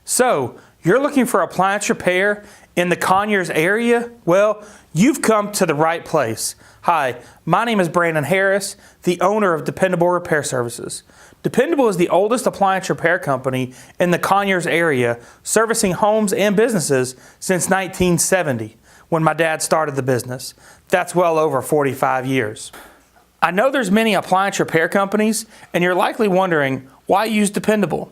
So, you're looking for appliance repair in the Conyers area? Well, you've come to the right place. Hi, my name is Brandon Harris, the owner of Dependable Repair Services. Dependable is the oldest appliance repair company in the Conyers area, servicing homes and businesses since 1970, when my dad started the business. That's well over 45 years. I know there's many appliance repair companies, and you're likely wondering, why use Dependable?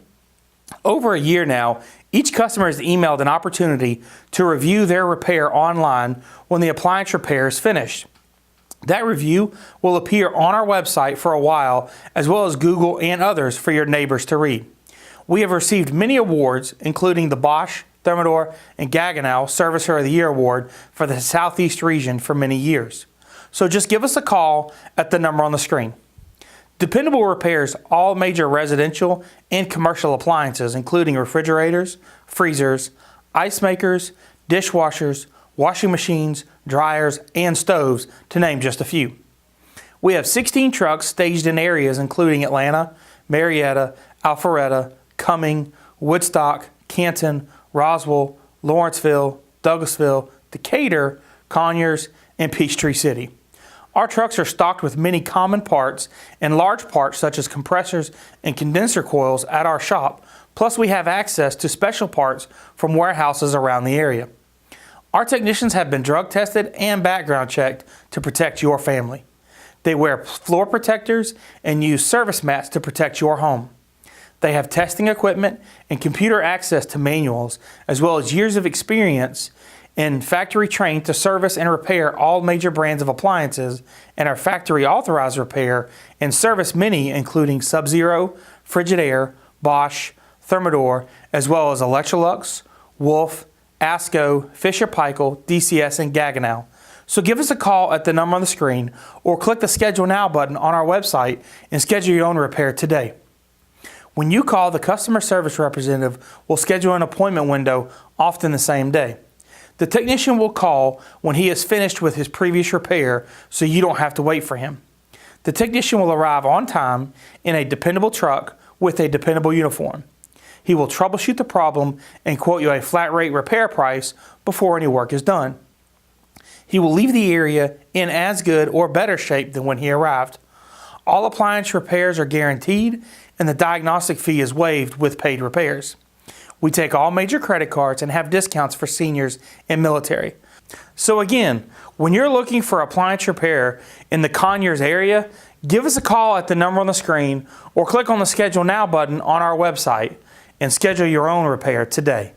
Over a year now, each customer is emailed an opportunity to review their repair online when the appliance repair is finished. That review will appear on our website for a while, as well as Google and others for your neighbors to read. We have received many awards, including the Bosch, Thermador, and Gaggenau Servicer of the Year Award for the Southeast region for many years. So just give us a call at the number on the screen. Dependable repairs all major residential and commercial appliances, including refrigerators, freezers, ice makers, dishwashers, washing machines, dryers, and stoves, to name just a few. We have 16 trucks staged in areas including Atlanta, Marietta, Alpharetta, Cumming, Woodstock, Canton, Roswell, Lawrenceville, Douglasville, Decatur, Conyers, and Peachtree City. Our trucks are stocked with many common parts and large parts such as compressors and condenser coils at our shop, plus we have access to special parts from warehouses around the area. Our technicians have been drug tested and background checked to protect your family. They wear floor protectors and use service mats to protect your home. They have testing equipment and computer access to manuals, as well as years of experience and factory trained to service and repair all major brands of appliances, and our factory authorized repair and service many, including Sub-Zero, Frigidaire, Bosch, Thermador, as well as Electrolux, Wolf, ASCO, Fisher-Paykel, DCS, and Gaggenau. So give us a call at the number on the screen or click the Schedule Now button on our website and schedule your own repair today. When you call, the customer service representative will schedule an appointment window, often the same day. The technician will call when he is finished with his previous repair, so you don't have to wait for him. The technician will arrive on time in a dependable truck with a dependable uniform. He will troubleshoot the problem and quote you a flat rate repair price before any work is done. He will leave the area in as good or better shape than when he arrived. All appliance repairs are guaranteed, and the diagnostic fee is waived with paid repairs. We take all major credit cards and have discounts for seniors and military. So again, when you're looking for appliance repair in the Conyers area, give us a call at the number on the screen or click on the Schedule Now button on our website and schedule your own repair today.